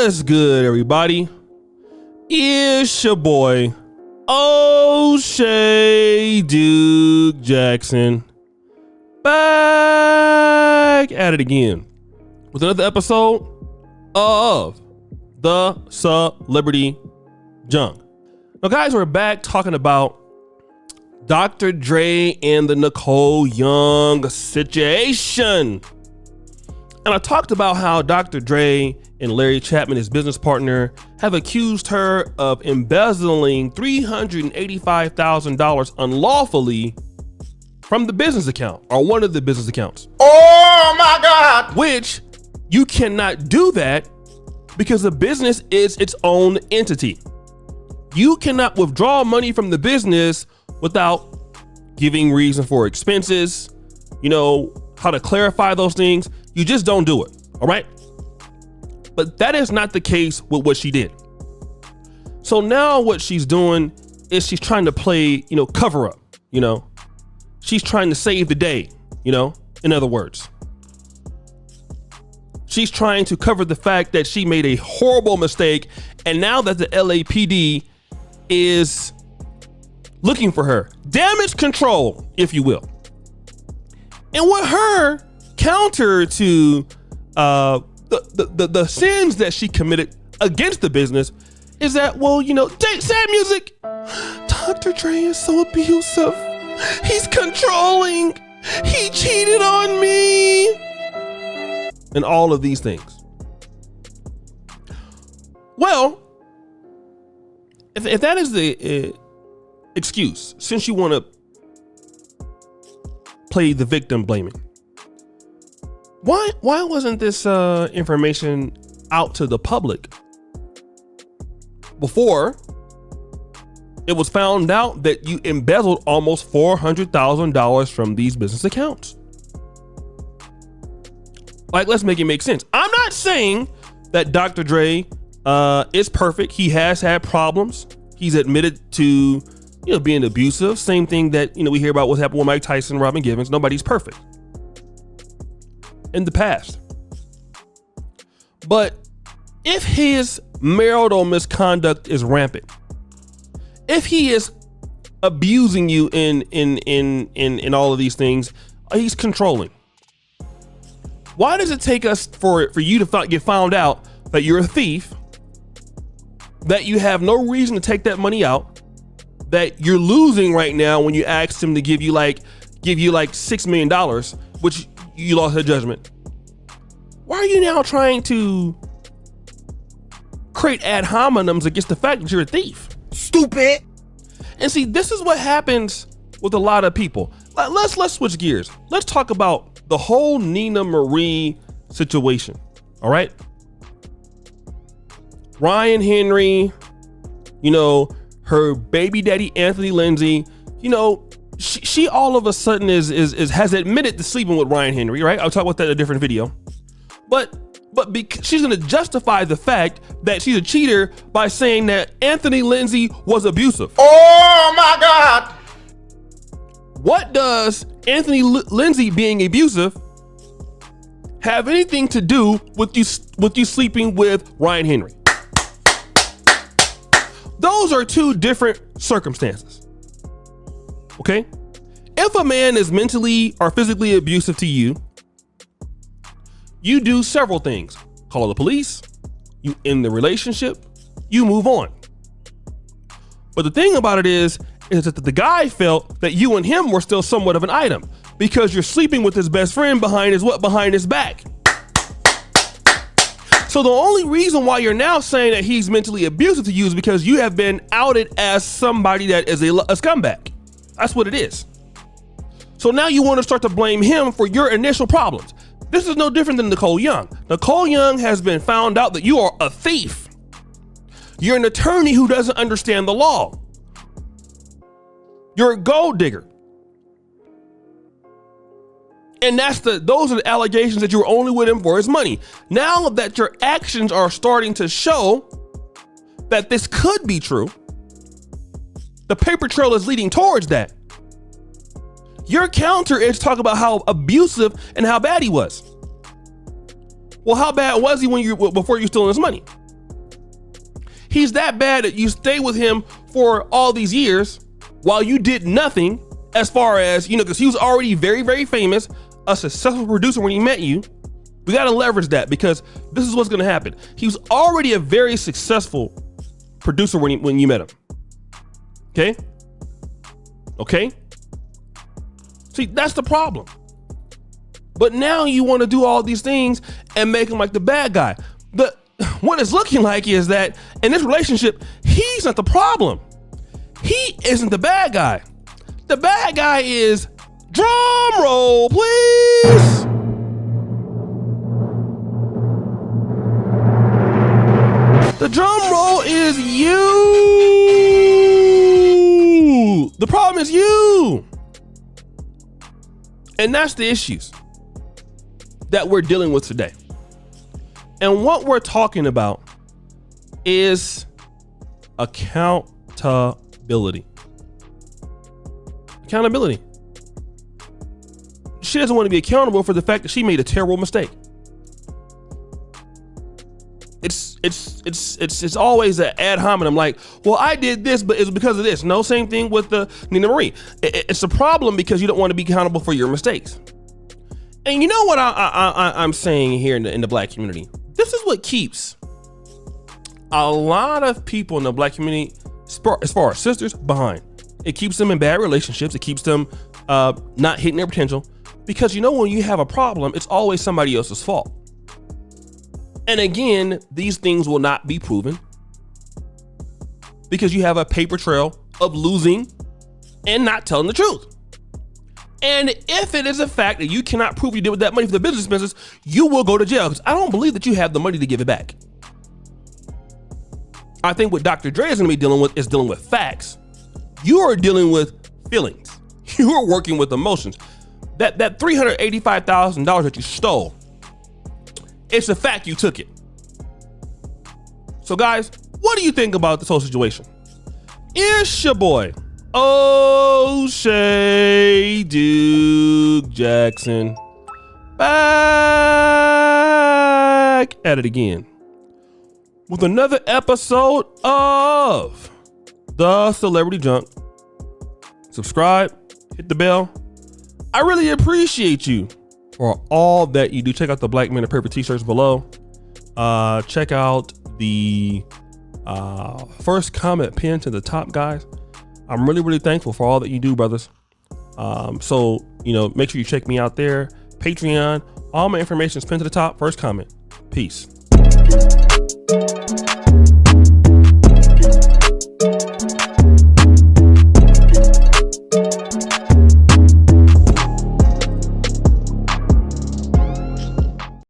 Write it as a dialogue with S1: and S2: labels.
S1: What's good, everybody? It's your boy, O'Shea Duke Jackson, back at it again with another episode of the Celebrity Junk. Now, guys, we're back talking about Dr. Dre and the Nicole Young situation. And I talked about how Dr. Dre and Larry Chapman, his business partner, have accused her of embezzling $385,000 unlawfully from the business account, or one of the business accounts.
S2: Oh my God!
S1: Which you cannot do that because the business is its own entity. You cannot withdraw money from the business without giving reason for expenses, how to clarify those things. You just don't do it, all right? But that is not the case with what she did. So now what she's doing is she's trying to play, cover up, She's trying to save the day, in other words. She's trying to cover the fact that she made a horrible mistake, and now that the LAPD is looking for her. Damage control, if you will. And what her counter to the sins that she committed against the business is that, sad music. Dr. Dre is so abusive. He's controlling. He cheated on me. And all of these things. Well, if that is the excuse, since you want to play the victim blaming, why wasn't this information out to the public before it was found out that you embezzled almost $400,000 from these business accounts? Like, let's make it make sense. I'm not saying that Dr. Dre is perfect. He has had problems. He's admitted to being abusive. Same thing that we hear about what's happened with Mike Tyson, Robin Givens. Nobody's perfect in the past. But if his marital misconduct is rampant, if he is abusing you in all of these things, he's controlling. Why does it take us for you to get found out that you're a thief, that you have no reason to take that money out, that you're losing right now when you asked him to give you like $6 million, which you lost a judgment? Why are you now trying to create ad hominems against the fact that you're a thief?
S2: Stupid.
S1: And see, this is what happens with a lot of people. Let's switch gears. Let's talk about the whole Nina Marie situation. All right. Ryan Henry, her baby daddy, Anthony Lindsay, she all of a sudden has admitted to sleeping with Ryan Henry, right? I'll talk about that in a different video. But she's going to justify the fact that she's a cheater by saying that Anthony Lindsay was abusive.
S2: Oh my God.
S1: What does Anthony Lindsay being abusive have anything to do with you sleeping with Ryan Henry? Those are two different circumstances. Okay? If a man is mentally or physically abusive to you, you do several things. Call the police, you end the relationship, you move on. But the thing about it is that the guy felt that you and him were still somewhat of an item because you're sleeping with his best friend behind his back. So the only reason why you're now saying that he's mentally abusive to you is because you have been outed as somebody that is a scumbag. That's what it is. So now you want to start to blame him for your initial problems. This is no different than Nicole Young. Nicole Young has been found out that you are a thief. You're an attorney who doesn't understand the law. You're a gold digger. And those are the allegations that you were only with him for his money. Now that your actions are starting to show that this could be true, the paper trail is leading towards that. Your counter is talk about how abusive and how bad he was. Well, how bad was he before you were stealing his money? He's that bad that you stay with him for all these years while you did nothing as far as, because he was already very, very famous, a successful producer when he met you. We got to leverage that because this is what's going to happen. He was already a very successful producer when you met him. Okay? See, that's the problem. But now you want to do all these things and make him like the bad guy. What it's looking like is that in this relationship, he's not the problem. He isn't the bad guy. The bad guy is, drum roll, please. The drum roll is you. The problem is you. And that's the issues that we're dealing with today. And what we're talking about is accountability. Accountability. She doesn't want to be accountable for the fact that she made a terrible mistake. It's always an ad hominem, like, well, I did this, but it's because of this. No, same thing with the Nina Marie. It's a problem because you don't want to be accountable for your mistakes. And you know what I'm saying here in the black community? This is what keeps a lot of people in the black community, as far as sisters, behind. It keeps them in bad relationships. It keeps them not hitting their potential. Because when you have a problem, it's always somebody else's fault. And again, these things will not be proven because you have a paper trail of losing and not telling the truth. And if it is a fact that you cannot prove you did with that money for the business expenses, you will go to jail because I don't believe that you have the money to give it back. I think what Dr. Dre is going to be dealing with is dealing with facts. You are dealing with feelings. You are working with emotions. That $385,000 that you stole, it's a fact you took it. So guys, what do you think about this whole situation? It's your boy, O'Shea Duke Jackson, back at it again with another episode of The Celebrity Junk. Subscribe, hit the bell. I really appreciate you for all that you do. Check out the Black Men of Paper t-shirts below. Check out the first comment pinned to the top, guys. I'm really, really thankful for all that you do, brothers. So, make sure you check me out there. Patreon, all my information is pinned to the top. First comment. Peace.